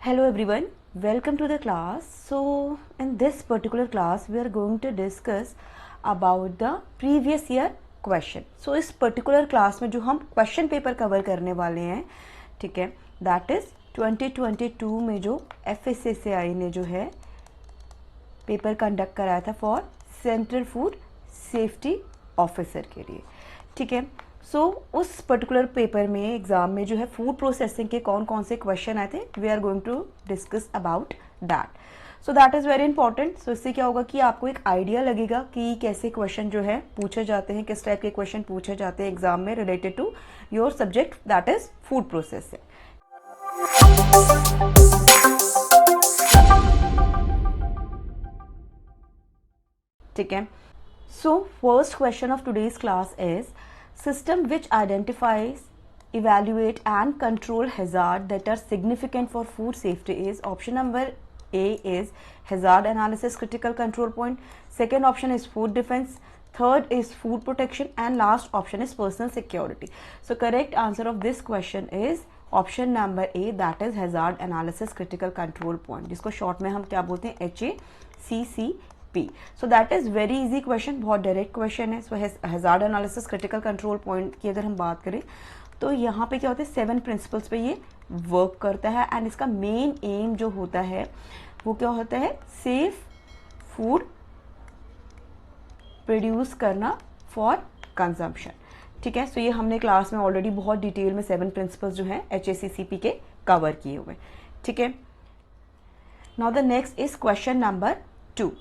Hello everyone, welcome to the class. So in this particular class we are going to discuss about the previous year question. So इस particular class में जो हम question paper cover करने वाले हैं, ठीक है, that is 2022 में जो FSSAI ने जो है पेपर कंडक्ट कराया था for central food safety officer के लिए, ठीक है. सो उस पर्टिकुलर पेपर में एग्जाम में जो है फूड प्रोसेसिंग के कौन कौन से क्वेश्चन आए थे, we are going to discuss about that. So that is very important. So इससे क्या होगा कि आपको एक आइडिया लगेगा कि कैसे क्वेश्चन जो है पूछे जाते हैं, किस टाइप के क्वेश्चन पूछे जाते हैं एग्जाम में related to your subject that is food processing. ठीक है. So first question of today's class is system which identifies, evaluate and control hazard that are significant for food safety is option number A is hazard analysis critical control point, second option is food defense, third is food protection and last option is personal security. So correct answer of this question is option number A, that is hazard analysis critical control point, जिसको short में हम क्या बोलते हैं HACCP. So that is very easy question, बहुत direct question है. So hazard analysis critical control point की अगर हम बात करें तो यहाँ पे क्या होता है 7 प्रिंसिपल्स पे ये वर्क करता है एंड इसका मेन एम जो होता है वो क्या होता है, सेफ फूड प्रोड्यूस करना फॉर कंजम्पशन. ठीक है. सो ये हमने क्लास में ऑलरेडी बहुत डिटेल में 7 प्रिंसिपल्स जो हैं HACCP के कवर किए हुए. ठीक है. Now the next is question number 2.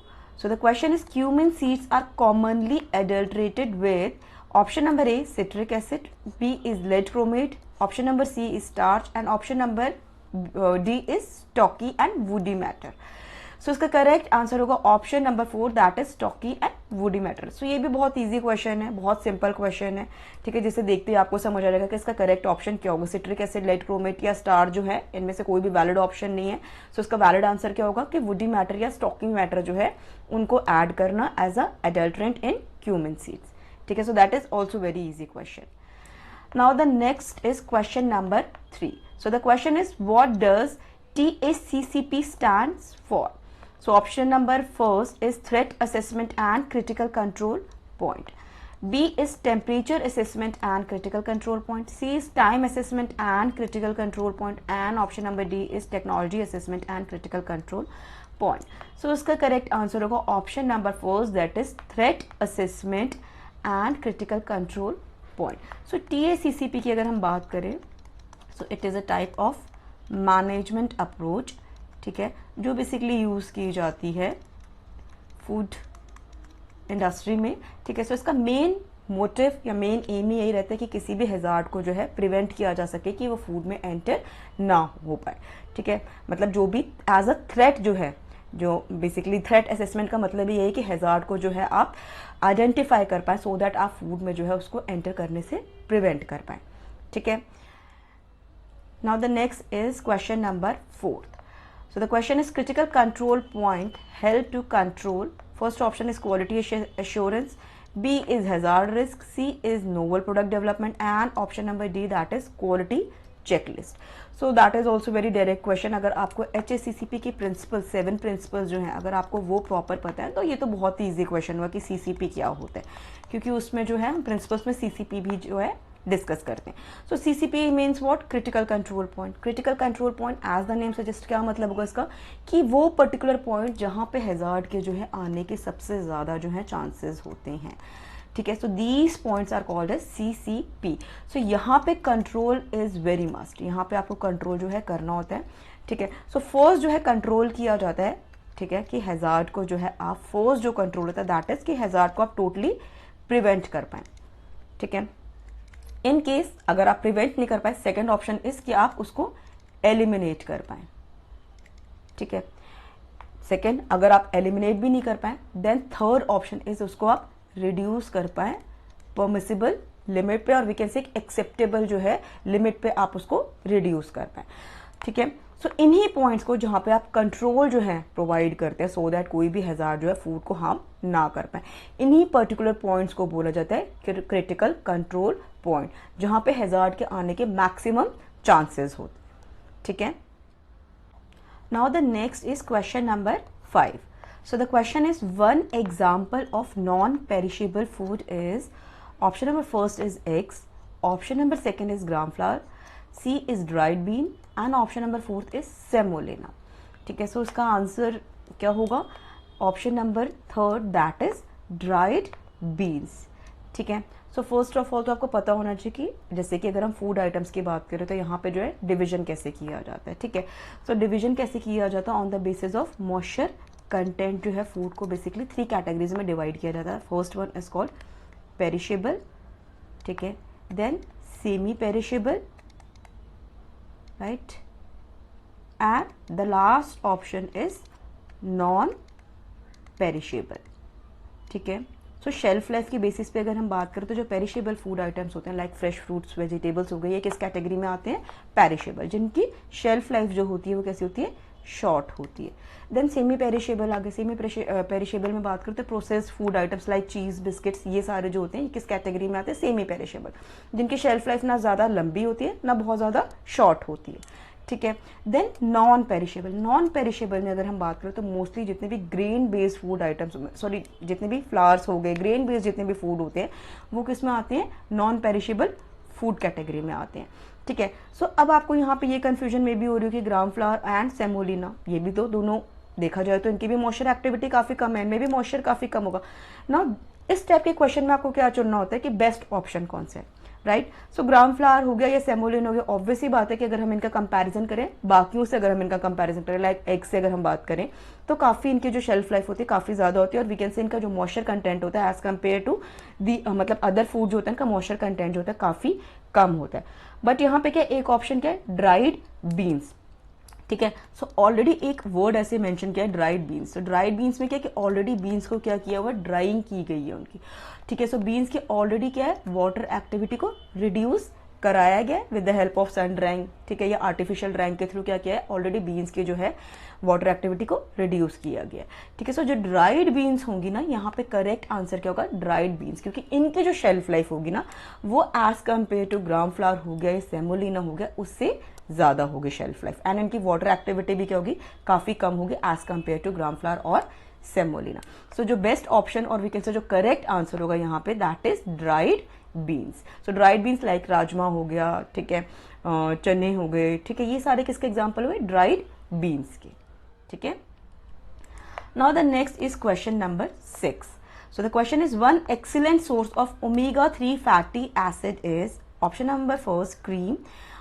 So the question is cumin seeds are commonly adulterated with option number A citric acid, B is lead chromate, option number C is starch and option number D is stocky and woody matter. So इसका correct answer होगा option number 4 that is stocky and woody matter. So ये भी बहुत easy question है, बहुत simple question है. ठीक है. जिसे देखते ही आपको समझ आ जाएगा कि इसका करेक्ट ऑप्शन क्या होगा. सिट्रिक एसिड, लेड क्रोमेट या स्टार जो है इनमें से कोई भी वैलिड ऑप्शन नहीं है. सो इसका वैलिड आंसर क्या होगा कि वुडी मैटर या स्टॉकी मैटर जो है उनको ऐड करना as a adulterant in cumin seeds. ठीक है. So that is also very easy question. Now the next is question number 3. So the question is what does TACCP stands for? So option number first is threat assessment and critical control point. B is temperature assessment and critical control point. C is time assessment and critical control point. And option number D is technology assessment and critical control point. So इसका correct answer होगा option number first that is threat assessment and critical control point. So TACCP की अगर हम बात करें so it is a type of management approach. ठीक है. जो बेसिकली यूज़ की जाती है फूड इंडस्ट्री में. ठीक है. सो इसका मेन मोटिव या मेन एम ही यही रहता है कि किसी भी हैजार्ड को जो है प्रिवेंट किया जा सके कि वो फूड में एंटर ना हो पाए. ठीक है. मतलब जो भी एज अ थ्रेट जो है, जो बेसिकली थ्रेट असेसमेंट का मतलब ये है कि हैजार्ड को जो है आप आइडेंटिफाई कर पाए सो दैट आप फूड में जो है उसको एंटर करने से प्रिवेंट कर पाए. ठीक है. Now the next is question number 4. So the question is critical control point help to control. First option is quality assurance, B is hazard risk, C is novel product development and option number D that is quality checklist. So that is also very direct question. अगर आपको HACCP की principal 7 principles जो हैं अगर आपको वो proper पता है तो ये तो बहुत ही ईजी क्वेश्चन हुआ कि CCP क्या होता है, क्योंकि उसमें जो है प्रिंसिपल्स में CCP भी जो है डिस्कस करते हैं. So CCP means what, critical control point. Critical control point as the name suggest, क्या मतलब होगा इसका कि वो पर्टिकुलर पॉइंट जहाँ पे हैजार्ड के जो है आने के सबसे ज़्यादा जो है चांसेस होते हैं. ठीक है. So these points are called as CCP. So यहाँ पे कंट्रोल इज़ वेरी मस्ट. यहाँ पे आपको कंट्रोल जो है करना होता है. ठीक है. सो फर्स्ट जो है कंट्रोल किया जाता है. ठीक है. कि हैजार्ड को जो है आप फर्स्ट जो कंट्रोल होता है दैट इज कि हैजार्ड को आप टोटली प्रिवेंट कर पाएँ. ठीक है. इन केस अगर आप प्रिवेंट नहीं कर पाए, सेकेंड ऑप्शन इज कि आप उसको एलिमिनेट कर पाए. ठीक है. सेकेंड अगर आप एलिमिनेट भी नहीं कर पाए देन थर्ड ऑप्शन इज उसको आप रिड्यूस कर पाए परमिसिबल लिमिट पे, और वी कैन से एक्सेप्टेबल जो है लिमिट पे आप उसको रिड्यूस कर पाए. ठीक है. सो इन्हीं पॉइंट्स को जहाँ पे आप कंट्रोल जो है प्रोवाइड करते हैं सो दैट कोई भी हैजार्ड जो है फूड को हार्म ना कर पाए, इन्हीं पर्टिकुलर पॉइंट्स को बोला जाता है क्रिटिकल कंट्रोल पॉइंट, जहाँ पे हैजार्ड के आने के मैक्सिमम चांसेस होते हैं. ठीक है. Now the next is question number 5. So the question is, one example of non-perishable food is, option number first is eggs, option number second is gram flour, C is dried bean and option number fourth is semolina. ठीक है, so इसका answer क्या होगा? Option number third, that is dried beans. ठीक है, so first of all तो आपको पता होना चाहिए कि जैसे कि अगर हम फूड आइटम्स की बात करें तो यहाँ पे जो है डिवीजन कैसे किया जाता है. ठीक है, सो डिवीजन कैसे किया जाता है? On the basis of moisture content जो है फूड को बेसिकली 3 कैटेगरीज में डिवाइड किया जाता है. First one is called perishable, ठीक है, then semi perishable, right, and the last option is non perishable. ठीक है, सो शेल्फ लाइफ की बेसिस पे अगर हम बात करें तो जो पेरिशेबल फूड आइटम्स होते हैं लाइक फ्रेश फ्रूट्स, वेजिटेबल्स हो गए, ये किस कैटेगरी में आते हैं? पेरिशेबल, जिनकी शेल्फ लाइफ जो होती है वो कैसी होती है? शॉर्ट होती है. देन सेमी पेरिशेबल आ गए. सेमी पेरिशेबल में बात करते हैं प्रोसेस्ड फूड आइटम्स लाइक चीज, बिस्किट्स, ये सारे जो होते हैं ये किस कैटेगरी में आते हैं? सेमी पेरिशेबल, जिनकी शेल्फ लाइफ ना ज़्यादा लंबी होती है ना बहुत ज़्यादा शॉर्ट होती है. ठीक है, then non perishable. Non perishable में अगर हम बात करें तो मोस्टली जितने भी grain based food items, sorry जितने भी फ्लावर्स हो गए, ग्रेन बेस्ड जितने भी फूड होते हैं वो किस में आते हैं? नॉन पेरिशेबल फूड कैटेगरी में आते हैं. ठीक है, सो अब आपको यहाँ पे ये कंफ्यूजन में भी हो रही है कि ग्राम फ्लावर एंड सेमोलिना, ये भी तो दोनों देखा जाए तो इनकी भी मॉइस्चर एक्टिविटी काफ़ी कम है, इनमें भी मॉइस्चर काफ़ी कम होगा ना. इस टाइप के क्वेश्चन में आपको क्या चुनना होता है कि बेस्ट ऑप्शन कौन सा है, राइट. सो ग्राम फ्लावर हो गया या सेमोलिन हो गया, ऑब्वियस ही बात है कि अगर हम इनका कंपैरिजन करें बाकियों से, अगर हम इनका कंपैरिजन करें लाइक एग से अगर हम बात करें तो काफ़ी इनकी जो शेल्फ लाइफ होती है काफ़ी ज़्यादा होती है और वी कैन से इनका जो मॉइस्चर कंटेंट होता है एज कम्पेयर टू दी मतलब अदर फूड जो होता है इनका मॉइस्चर कंटेंट जो होता है काफ़ी कम होता है. बट यहाँ पे क्या एक ऑप्शन क्या है? Dried beans. ठीक है, सो ऑलरेडी एक वर्ड ऐसे मेंशन किया है ड्राइड बीन्स. तो ड्राइड बीन्स में क्या कि ऑलरेडी बीन्स को क्या किया हुआ? ड्राइंग की गई है उनकी. ठीक है, सो बीन्स की ऑलरेडी क्या है? वाटर एक्टिविटी को रिड्यूस कराया गया है with the help of sun drying. ठीक है, या आर्टिफिशियल ड्राइंग के थ्रू क्या किया है? ऑलरेडी बीन्स की जो है वाटर एक्टिविटी को रिड्यूस किया गया है. ठीक है, सो जो ड्राइड बीन्स होंगी ना, यहाँ पे करेक्ट आंसर क्या होगा? ड्राइड बीन्स, क्योंकि इनकी जो शेल्फ लाइफ होगी ना वो as compare to gram flour हो गया या सेमोलिना हो गया उससे ज़्यादा होगी शेल्फ लाइफ, एंड इनकी वाटर एक्टिविटी भी क्या होगी? काफ़ी कम होगी as compare to gram flour और सेमोलिना. सो जो बेस्ट ऑप्शन और वी कैन से जो करेक्ट आंसर होगा यहाँ पे that is dried beans. So dried beans like rajma हो गया, ठीक है, चने हो गए, ठीक है, ये सारे किसके एग्जाम्पल हुए? ड्राइड बीन्स के. ठीक है, now the next is question number 6. So the question is, one excellent source of omega 3 fatty acid is, option number first cream,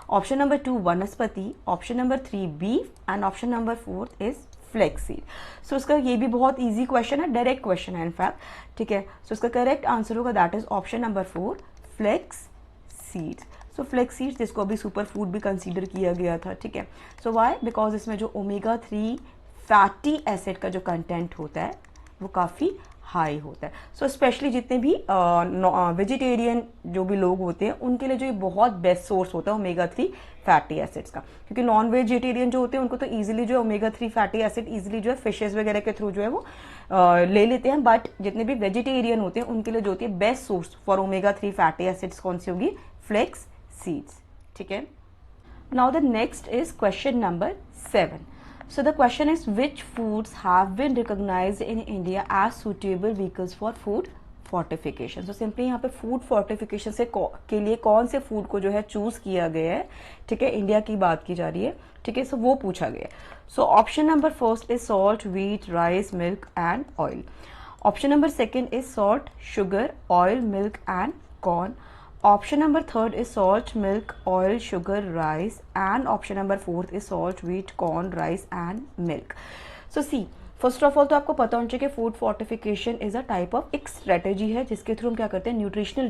option number 2 vanaspati, option number 3 beef and option number 4 is flaxseed. So इसका ये भी बहुत easy question है, direct question है in fact. ठीक है, so इसका correct answer होगा that is option number 4 flax seeds. So flex seeds जिसको अभी सुपर फूड भी कंसीडर किया गया था. ठीक है, सो वाई? बिकॉज इसमें जो ओमेगा 3 फैटी एसिड का जो कंटेंट होता है वो काफ़ी हाई होता है. सो स्पेशली जितने भी वेजिटेरियन जो भी लोग होते हैं उनके लिए जो ये बहुत बेस्ट सोर्स होता है ओमेगा 3 फैटी एसिड्स का, क्योंकि नॉन वेजिटेरियन जो होते हैं उनको तो इजीली जो है ओमेगा 3 फैटी एसिड इजीली जो है फिशेज वगैरह के थ्रू जो है वो ले लेते हैं. बट जितने भी वेजिटेरियन होते हैं उनके लिए जो होती है best source for omega 3 fatty acids कौन सी होगी? Flax seeds. ठीक है, now the next is question number 7. So the question is, which foods have been recognized in India as suitable vehicles for food fortification? So simply यहाँ पे food fortification से के लिए कौन से फूड को जो है चूज किया गया है. ठीक है, इंडिया की बात की जा रही है. ठीक है, सो वो पूछा गया. So option number first is salt, wheat, rice, milk and oil. Option number second is salt, sugar, oil, milk and corn. Option number third is salt, milk, oil, sugar, rice, and option number fourth is salt, wheat, corn, rice and milk. So see, first of all तो आपको पता होना चाहिए कि food fortification is a type of एक strategy है जिसके through हम क्या करते हैं, न्यूट्रिशनल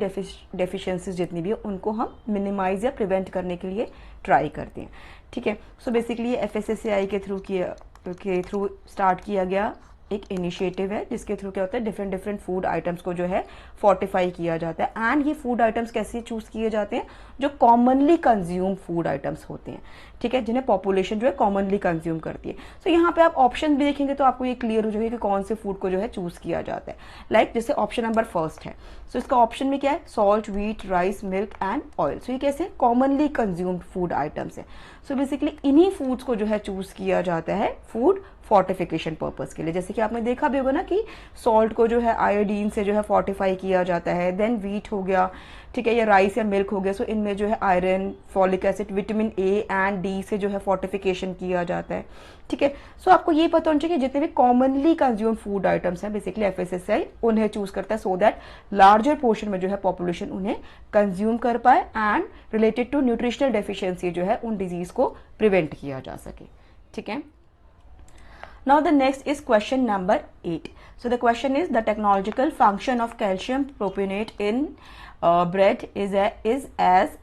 डेफिशिएंसीज जितनी भी है उनको हम मिनिमाइज या प्रिवेंट करने के लिए ट्राई करते हैं. ठीक है, सो बेसिकली FSSAI के थ्रू स्टार्ट किया गया एक इनिशिएटिव है जिसके थ्रू क्या होता है, डिफरेंट डिफरेंट फूड आइटम्स को जो है फोर्टिफाई किया जाता है। एंड ये फूड आइटम्स कैसे चूज किए जाते हैं, जो कॉमनली कंज्यूम फूड आइटम्स होते हैं, ठीक है, जिन्हें पॉपुलेशन जो है कॉमनली कंज्यूम करती है। सो यहाँ पे आप ऑप्शन भी देखेंगे तो आपको ये क्लियर हो जाएगा कि कौन से फूड को जो है चूज किया जाता है। लाइक जैसे ऑप्शन नंबर फर्स्ट है, सो इसका ऑप्शन में क्या है, salt, wheat, rice, milk and oil. So ये कैसे कॉमनली कंज्यूम्ड फूड आइटम्स है। सो बेसिकली इन्हीं फूड्स को जो है चूज किया जाता है फूड फोर्टिफिकेशन पर्पस के लिए। जैसे कि आपने देखा भी होगा ना कि सॉल्ट को जो है आयोडीन से जो है फोर्टिफाई किया जाता है, देन व्हीट हो गया, ठीक है, या राइस या मिल्क हो गया, सो इनमें जो है iron, folic acid, vitamin A and D से जो है फोर्टिफिकेशन किया जाता है, ठीक है। सो आपको ये पता होना चाहिए कि जितने भी कॉमनली कंज्यूम फूड आइटम्स हैं बेसिकली एफएसएसआई उन्हें चूज करता है सो दैट लार्जर पोर्शन में जो है पॉपुलेशन उन्हें कंज्यूम कर पाए and related to nutritional deficiency जो है उन डिजीज को प्रिवेंट किया जा सके, ठीक है। Now the next is question number 8. So the question is the technological function of calcium propionate in bread is as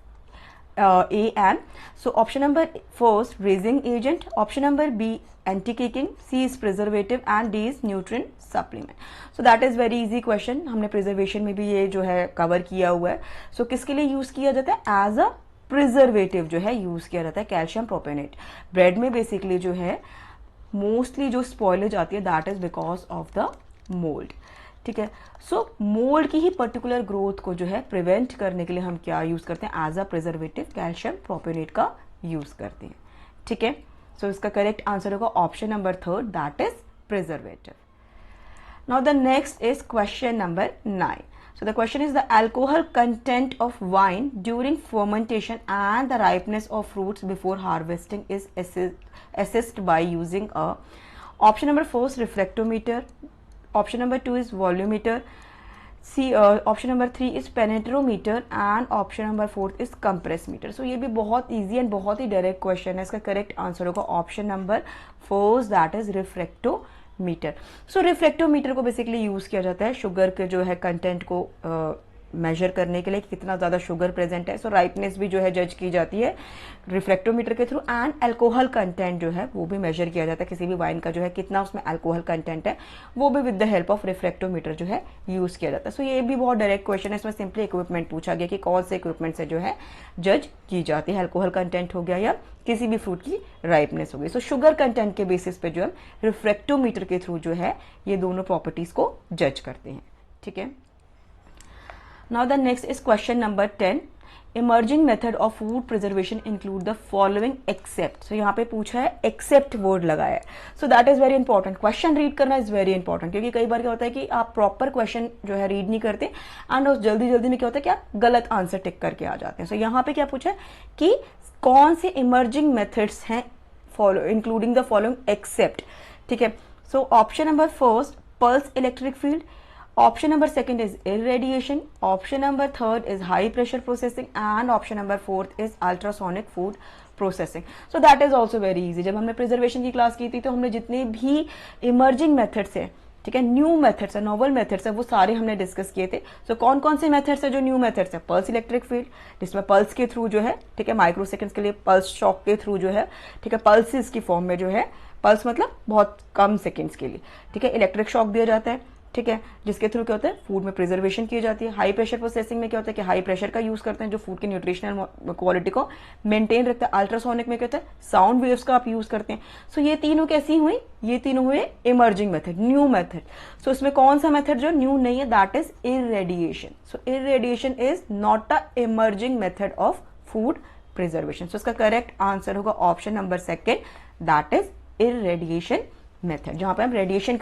A and so option number first raising agent, option number B anti-caking, C is preservative and D is nutrient supplement. So that is very easy question. हमने preservation में भी ये जो है cover किया हुआ है। So किसके लिए use किया जाता है, as a preservative जो है use किया जाता है कैल्शियम प्रोपेनेट। ब्रेड में बेसिकली जो है मोस्टली जो स्पॉइलेज आती है that is because of the mould, ठीक है। सो मोल्ड की ही पर्टिकुलर ग्रोथ को जो है प्रिवेंट करने के लिए हम क्या यूज करते हैं, एज अ प्रिजर्वेटिव कैल्शियम प्रोपेनेट का यूज करते हैं, ठीक है। सो इसका करेक्ट आंसर होगा option number third, that is preservative. Now the next is question number 9. So the question is the alcohol content of wine during fermentation and the ripeness of fruits before harvesting is assessed by using a option number 4 is refractometer, option number 2 is volumeter, option number 3 is penetrometer and option number 4 is compressmeter. So ये भी बहुत easy and बहुत ही direct question है। इसका correct answer होगा option number 4 that is refractometer। So reflectometer को basically use किया जाता है शुगर के जो है कंटेंट को मेजर करने के लिए कि कितना ज्यादा शुगर प्रेजेंट है। सो राइपनेस भी जो है जज की जाती है रिफ्लेक्टोमीटर के थ्रू एंड अल्कोहल कंटेंट जो है वो भी मेजर किया जाता है किसी भी वाइन का जो है कितना उसमें अल्कोहल कंटेंट है, वो भी with the help of reflectometer जो है यूज किया जाता है। सो ये भी बहुत डायरेक्ट क्वेश्चन है। इसमें सिंपली इक्विपमेंट पूछा गया कि कौन से इक्विपमेंट से जो है जज की जाती है, अल्कोहल कंटेंट हो गया या किसी भी फ्रूट की राइपनेस हो गई। सो शुगर कंटेंट के बेसिस पे जो है रिफ्लेक्टोमीटर के थ्रू जो है ये दोनों प्रॉपर्टीज को जज करते हैं, ठीक है। Now the next is question number 10. Emerging method of food preservation include the following except. So यहाँ पे पूछा है except word लगाया है। So that is very important. Question read करना is very important क्योंकि कई बार क्या होता है कि आप proper question जो है read नहीं करते and उस जल्दी जल्दी में क्या होता है कि आप गलत आंसर टिक करके आ जाते हैं। So यहाँ पे क्या पूछा है कि कौन से emerging methods हैं including the following except, ठीक है। So option number first pulse electric field, option number second is irradiation, option number third is high pressure processing and option number fourth is ultrasonic food processing. So that is also very easy. जब हमने preservation की class की थी तो हमने जितने भी emerging methods है, ठीक है, न्यू मेथड्स है, नोवल मेथड्स है, वो सारे हमने डिस्कस किए थे। सो कौन कौन से मेथड्स है जो न्यू मेथड्स है, पल्स इलेक्ट्रिक फील्ड जिसमें पल्स के थ्रू जो है, ठीक है, माइक्रो सेकंड्स के लिए पल्स शॉक के थ्रू जो है, ठीक है, पल्सेस की फॉर्म में जो है, पल्स मतलब बहुत कम सेकेंड्स के लिए, ठीक है, इलेक्ट्रिक शॉक दिया जाता है, ठीक है, जिसके थ्रू क्या होता है फूड में प्रिजर्वेशन की जाती है। हाई प्रेशर प्रोसेसिंग में क्या होता है कि हाई प्रेशर का यूज करते हैं जो फूड की न्यूट्रिशनल क्वालिटी को मेंटेन रखता है। अल्ट्रासोनिक में क्या होता है साउंड वेव्स का आप यूज करते हैं। सो ये तीनों कैसी हुई, ये तीनों हुए emerging method, new method. So इसमें कौन सा मेथड जो न्यू नहीं है, that is irradiation. So irradiation is not a emerging method of food preservation. So इसका करेक्ट आंसर होगा option number second, that is irradiation method, जहां पे हम रेडिएशन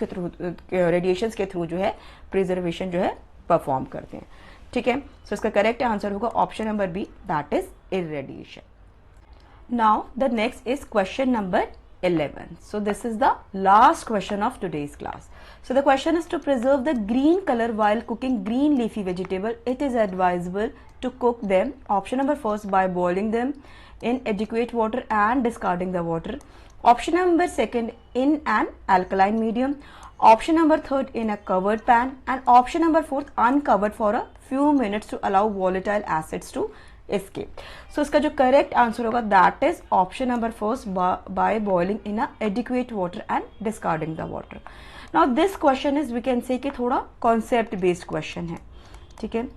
के थ्रू जो है प्रिजर्वेशन जो है परफॉर्म करते हैं, ठीक है। सो इसका करेक्ट आंसर होगा option number B, that is irradiation. Now the next is question number 11. So this is the last question of today's class. So the question is to preserve the green color while cooking green leafy vegetable. It is advisable to cook them. Option number first by boiling them in adequate water and discarding the water. Option number second in an alkaline medium. Option number third in a covered pan and option number fourth uncovered for a few minutes to allow volatile acids to escape. So इसका जो correct answer होगा that is option number first, by boiling in a adequate water and discarding the water. Now this question is we can say कि थोड़ा concept based question है, ठीक है,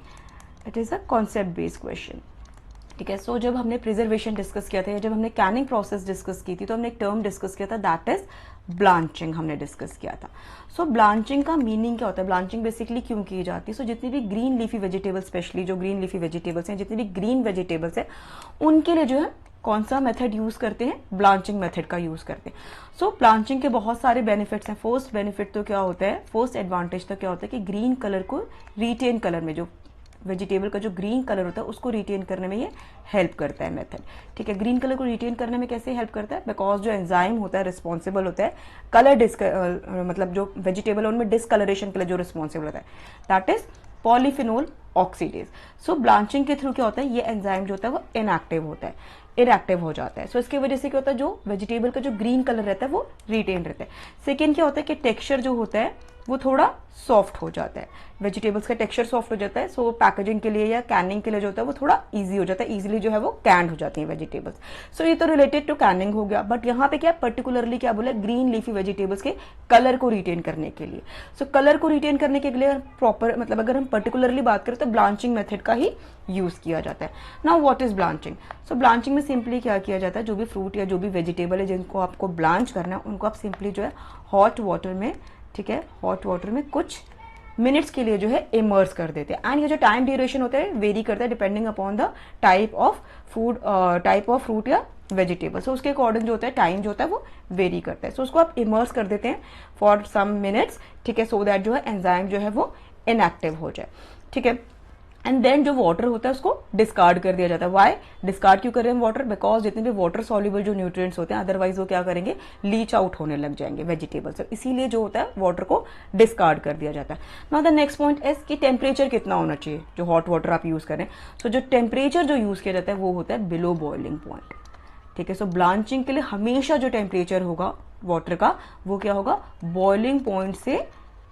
it is a concept based question, ठीक है। सो जब हमने preservation discuss किया था या जब हमने कैनिंग प्रोसेस डिस्कस की थी तो हमने एक टर्म डिस्कस किया था दैट इज ब्लांचिंग, हमने डिस्कस किया था। सो ब्लांचिंग का मीनिंग क्या होता है, ब्लांचिंग बेसिकली क्यों की जाती है? सो जितनी भी ग्रीन लीफी वेजिटेबल्स, स्पेशली जो ग्रीन लीफी वेजिटेबल्स हैं, जितनी भी ग्रीन वेजिटेबल्स हैं, उनके लिए जो है कौन सा मेथड यूज करते हैं? ब्लांचिंग मेथड का यूज करते हैं। सो ब्लांचिंग के बहुत सारे बेनिफिट्स हैं। फर्स्ट बेनिफिट तो क्या होता है, फर्स्ट एडवांटेज तो क्या होता है कि ग्रीन कलर को रिटेन कलर में, जो वेजिटेबल का जो ग्रीन कलर होता है उसको रिटेन करने में ये हेल्प करता है मेथड, ठीक है। ग्रीन कलर को रिटेन करने में कैसे हेल्प करता है? बिकॉज जो एंजाइम होता है रिस्पॉन्सिबल होता है कलर मतलब जो वेजिटेबल है उनमें डिसकलरेशन के लिए जो रिस्पॉन्सिबल होता है that is polyphenol oxidase. So blanching के थ्रू क्या होता है, ये एंजाइम जो होता है वो इनएक्टिव होता है, इनएक्टिव हो जाता है। सो इसकी वजह से क्या होता है, जो वेजिटेबल का जो ग्रीन कलर रहता है वो रिटेन रहता है। सेकेंड क्या होता है कि टेक्सचर जो होता है वो थोड़ा सॉफ्ट हो जाता है, वेजिटेबल्स का टेक्सचर सॉफ्ट हो जाता है। सो पैकेजिंग के लिए या कैनिंग के लिए जो होता है वो थोड़ा इजी हो जाता है, इजीली जो है वो कैंड हो जाती है वेजिटेबल्स। सो ये तो रिलेटेड टू कैनिंग हो गया, बट यहाँ पे क्या पर्टिकुलरली क्या बोला, ग्रीन लीफी वेजिटेबल्स के कलर को रिटेन करने के लिए। सो कलर को रिटेन करने के लिए प्रॉपर मतलब अगर हम पर्टिकुलरली बात करें तो ब्लांचिंग मेथड का ही यूज किया जाता है। Now what is blanching? So blanching में सिंपली क्या किया जाता है, जो भी फ्रूट या जो भी वेजिटेबल है जिनको आपको ब्लांच करना है उनको आप सिंपली जो है हॉट वाटर में, ठीक है, हॉट वाटर में कुछ मिनट्स के लिए जो है इमर्स कर देते हैं। एंड ये जो टाइम ड्यूरेशन होता है वेरी करता है depending upon the type of food, type of fruit या वेजिटेबल। सो उसके अकॉर्डिंग जो होता है टाइम जो होता है वो वेरी करता है। सो उसको आप इमर्स कर देते हैं फॉर सम मिनट्स, ठीक है, सो दैट जो है एंजाइम जो है वो इनएक्टिव हो जाए, ठीक है। एंड देन जो वाटर होता है उसको डिस्कार्ड कर दिया जाता है। वाई डिस्कार्ड क्यों कर रहे हैं वाटर? बिकॉज जितने भी वाटर सॉल्युबल जो न्यूट्रिएंट्स होते हैं अदरवाइज वो क्या करेंगे, लीच आउट होने लग जाएंगे वेजिटेबल से, इसीलिए जो होता है वाटर को डिस्कार्ड कर दिया जाता है। Now the next point is कि टेम्परेचर कितना होना चाहिए जो हॉट वाटर आप यूज करें। सो जो टेम्परेचर जो यूज किया जाता है वो होता है बिलो बॉइलिंग पॉइंट, ठीक है। सो ब्लांचिंग के लिए हमेशा जो टेम्परेचर होगा वाटर का वो क्या होगा, बॉइलिंग पॉइंट से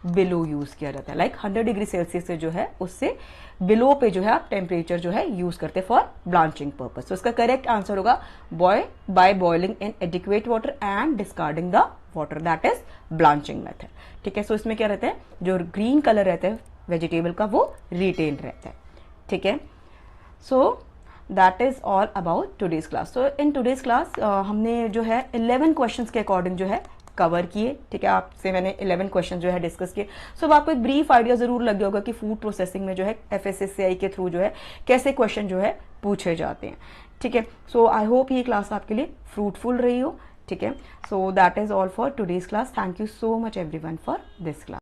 बिलो यूज किया जाता है। लाइक 100 डिग्री सेल्सियस से जो है उससे बिलो पे जो है आप टेम्परेचर जो है यूज करते हैं फॉर ब्लांचिंग पर्पस। तो इसका करेक्ट आंसर होगा bye boiling in adequate water and discarding the water, that is blanching method, ठीक है। सो इसमें क्या रहता है, जो ग्रीन कलर रहता है वेजिटेबल का वो रिटेन रहता है, ठीक है। So that is all about today's class. So in today's class हमने जो है 11 क्वेश्चंस के अकॉर्डिंग जो है कवर किए, ठीक है। आपसे मैंने 11 क्वेश्चन जो है डिस्कस किए। सो अब आपको एक ब्रीफ आइडिया जरूर लग गया होगा कि फूड प्रोसेसिंग में जो है FSSAI के थ्रू जो है कैसे क्वेश्चन जो है पूछे जाते हैं, ठीक है। सो आई होप ये क्लास आपके लिए फ्रूटफुल रही हो, ठीक है। So that is all for today's class. Thank you so much everyone for this class.